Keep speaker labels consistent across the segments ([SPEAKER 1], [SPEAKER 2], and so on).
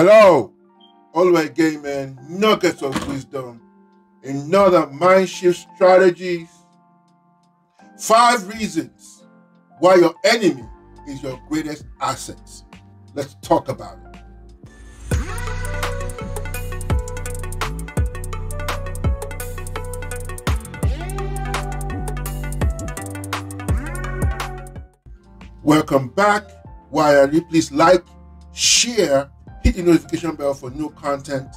[SPEAKER 1] Hello, always gaming nuggets of wisdom. Another Mindshift Strategies. 5 reasons why your enemy is your greatest asset. Let's talk about it. Welcome back. Why are you? Please like, share, hit the notification bell for new content.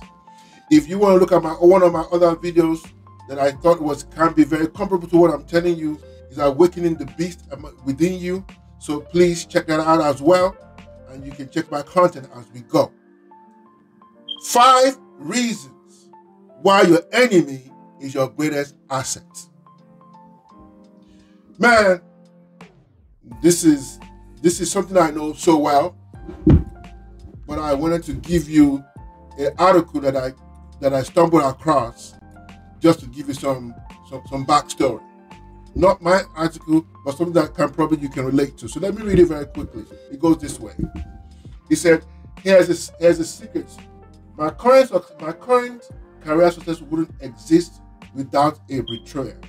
[SPEAKER 1] If you want to look at one of my other videos that I thought can be very comparable to what I'm telling you, is awakening the beast within you. So please check that out as well, and you can check my content as we go. 5 reasons why your enemy is your greatest asset. Man, this is something I know so well, but I wanted to give you an article that I stumbled across just to give you some backstory. Not my article, but something that you can relate to. So let me read it very quickly. It goes this way. He said, here's a secret. My current career success wouldn't exist without a betrayer.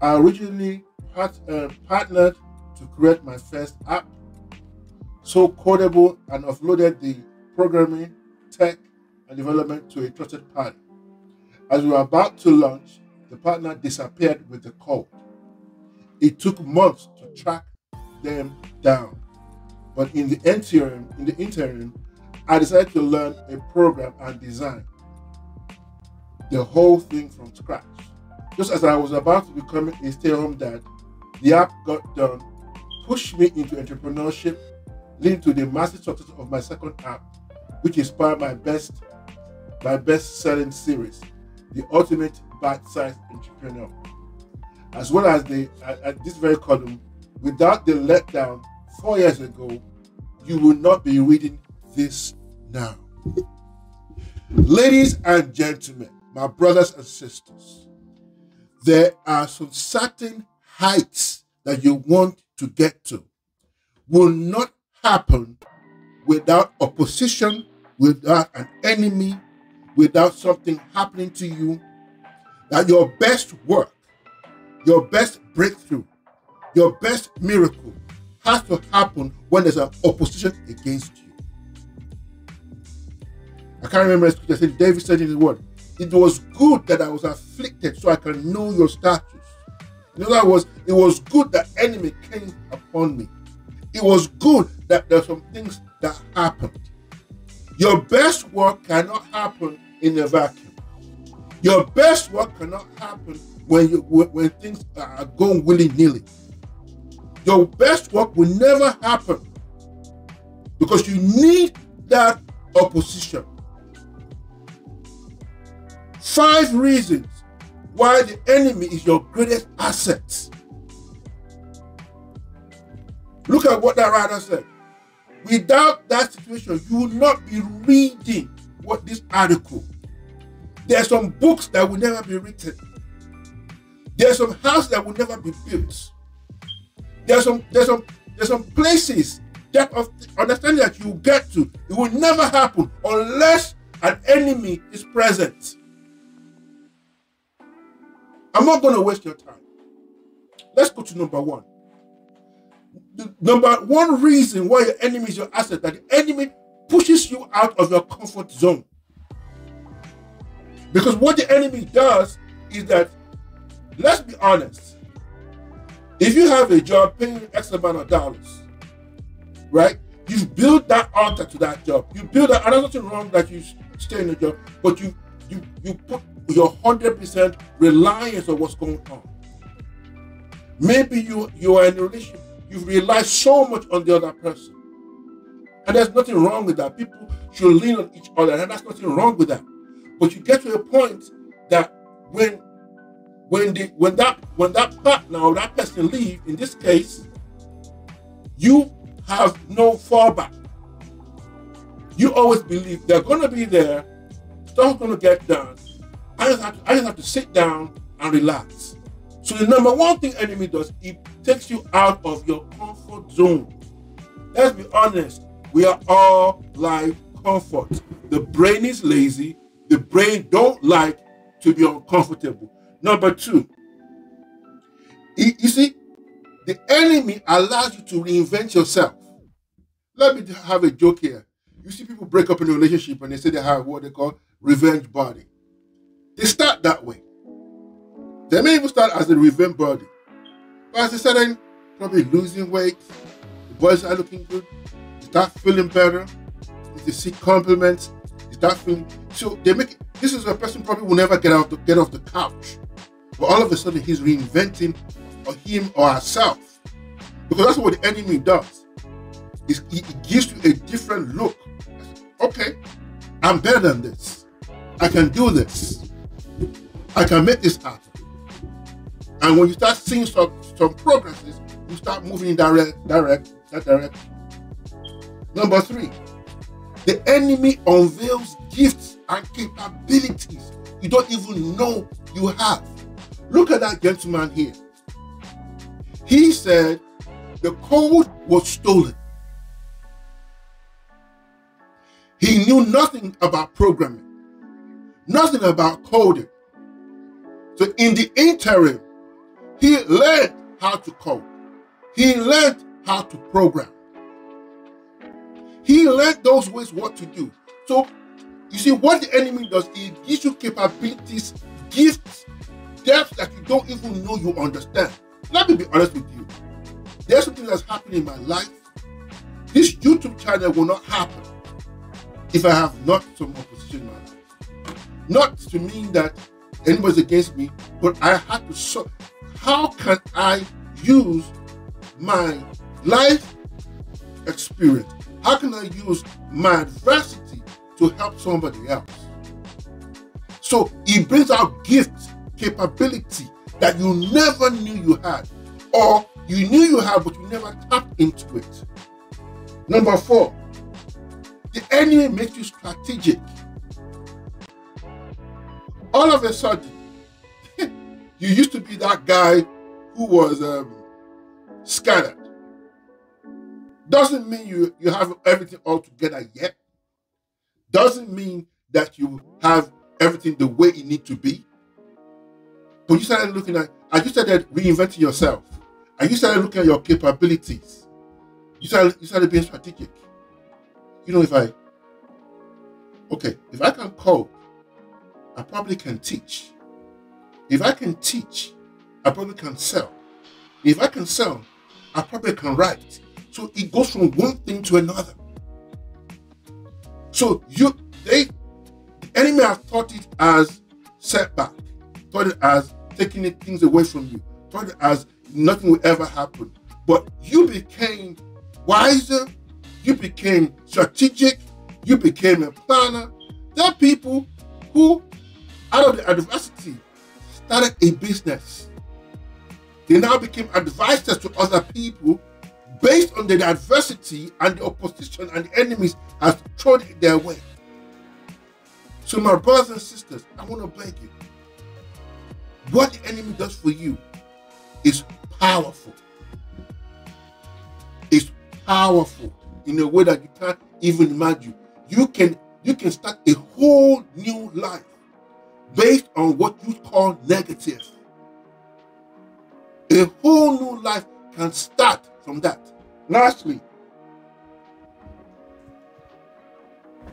[SPEAKER 1] I originally partnered to create my first app, so codable, and offloaded the programming, tech, and development to a trusted party. As we were about to launch, the partner disappeared with the code. It took months to track them down, but in the interim, I decided to learn a program and design the whole thing from scratch. Just as I was about to become a stay-at-home dad, the app got done, pushed me into entrepreneurship, leading to the massive success of my second app, which inspired my best-selling series, The Ultimate Bite-Sized Entrepreneur. As well as at this very column, without the letdown 4 years ago, you will not be reading this now. Ladies and gentlemen, my brothers and sisters, there are some certain heights that you want to get to will not happen without opposition, without an enemy, without something happening to you. That your best work, your best breakthrough, your best miracle has to happen when there's an opposition against you. I can't remember the scripture. I said David said in his word, it was good that I was afflicted so I can know your statutes. In other words, it was good that enemy came upon me. It was good that there's some things that happened. Your best work cannot happen in a vacuum. Your best work cannot happen when things are going willy-nilly. Your best work will never happen because you need that opposition. 5 reasons why the enemy is your greatest asset. Look at what that writer said. Without that situation, you will not be reading this article. There are some books that will never be written. There are some houses that will never be built. There's some places that of understanding that you get to, it will never happen unless an enemy is present. I'm not going to waste your time. Let's go to number 1. The number 1 reason why your enemy is your asset, that the enemy pushes you out of your comfort zone. Because what the enemy does is that, let's be honest, if you have a job paying X amount of dollars, right? You've built that altar to that job. You build that, and there's nothing wrong that you stay in the job, but you put your 100% reliance on what's going on. Maybe you are in a relationship. You rely so much on the other person. And there's nothing wrong with that. People should lean on each other, and there's nothing wrong with that. But you get to a point that when that partner or that person leaves, in this case, you have no fallback. You always believe they're going to be there, stuff's going to get done. I just have to sit down and relax. So the number 1 thing enemy does, it takes you out of your comfort zone. Let's be honest, we are all life comfort. The brain is lazy. The brain don't like to be uncomfortable. Number two, you see, the enemy allows you to reinvent yourself. Let me have a joke here. You see people break up in a relationship and they say they have what they call revenge body. They start that way. They may even start as a revenge body. But as they start probably losing weight, the boys are looking good, they start feeling better, they see compliments, they start feeling, so they make it, this is a person probably will never get off the couch. But all of a sudden he's reinventing him or herself. Because that's what the enemy does. It gives you a different look. Okay, I'm better than this. I can do this. I can make this happen. And when you start seeing some progresses, you start moving in that direction. Number three, the enemy unveils gifts and capabilities you don't even know you have. Look at that gentleman here. He said the code was stolen. He knew nothing about programming, nothing about coding. So in the interim, he learned how to code. He learned how to program. He learned those ways what to do. So you see what the enemy does, he gives you capabilities, gifts, depths that you don't even know you understand. Let me be honest with you. There's something that's happening in my life. This YouTube channel will not happen if I have not some opposition in my life. Not to mean that anybody's against me, but I had to how can I use my life experience? How can I use my adversity to help somebody else? So it brings out gifts, capability that you never knew you had, or you knew you had, but you never tapped into it. Number four, the enemy makes you strategic. All of a sudden, you used to be that guy who was scattered. Doesn't mean you have everything all together yet. Doesn't mean that you have everything the way it needs to be. But you started looking at, and you started reinventing yourself. And you started looking at your capabilities. You started being strategic. You know, if I can code, I probably can teach. If I can teach, I probably can sell. If I can sell, I probably can write. So it goes from one thing to another. So the enemy has thought it as setback, thought it as taking things away from you, thought it as nothing will ever happen. But you became wiser, you became strategic, you became a planner. There are people who, out of the adversity, started a business. They now became advisors to other people based on the adversity and the opposition and the enemies has thrown it their way. So my brothers and sisters, I want to beg you. What the enemy does for you is powerful. It's powerful in a way that you can't even imagine. You can start a whole new life based on what you call negative. A whole new life can start from that. Lastly,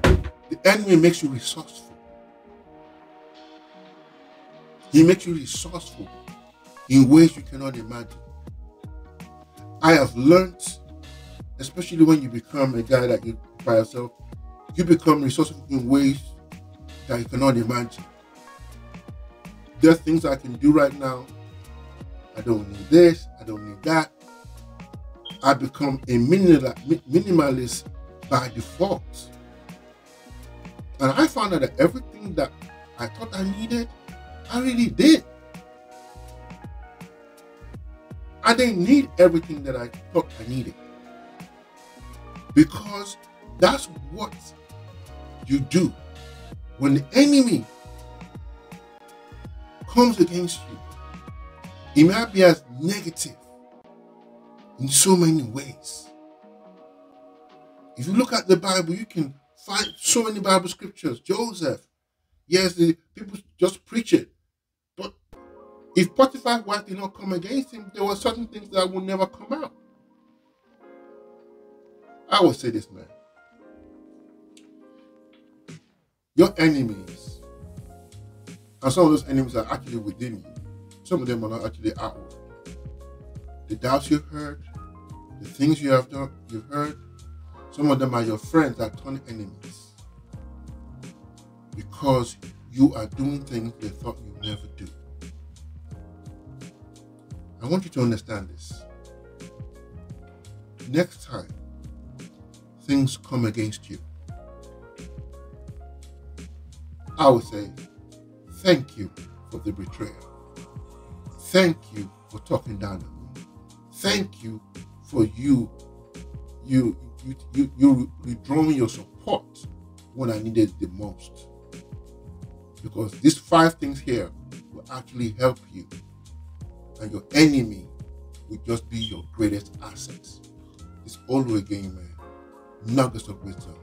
[SPEAKER 1] the enemy makes you resourceful. He makes you resourceful in ways you cannot imagine. I have learned, especially when you become a guy like you by yourself, you become resourceful in ways that you cannot imagine. There are things I can do right now. I don't need this, I don't need that. I become a minimalist by default. And I found out that everything that I thought I needed, I really did. I didn't need everything that I thought I needed. Because that's what you do. When the enemy comes against you, it might be as negative in so many ways. If you look at the Bible, you can Find so many Bible scriptures. Joseph. Yes, the people just preach it. But if Potiphar's wife did not come against him, there were certain things that would never come out. I will say this, man. Your enemies, and some of those enemies are actually within you. Some of them are not actually outward. The doubts you've heard, the things you have done, you've heard, some of them are your friends that turn enemies. Because you are doing things they thought you'd never do. I want you to understand this. Next time things come against you, I would say, thank you for the betrayal. Thank you for talking down on me. Thank you for you withdrawing your support when I needed it the most. Because these 5 things here will actually help you. And your enemy will just be your greatest assets. It's all over again, man. Nuggets of wisdom.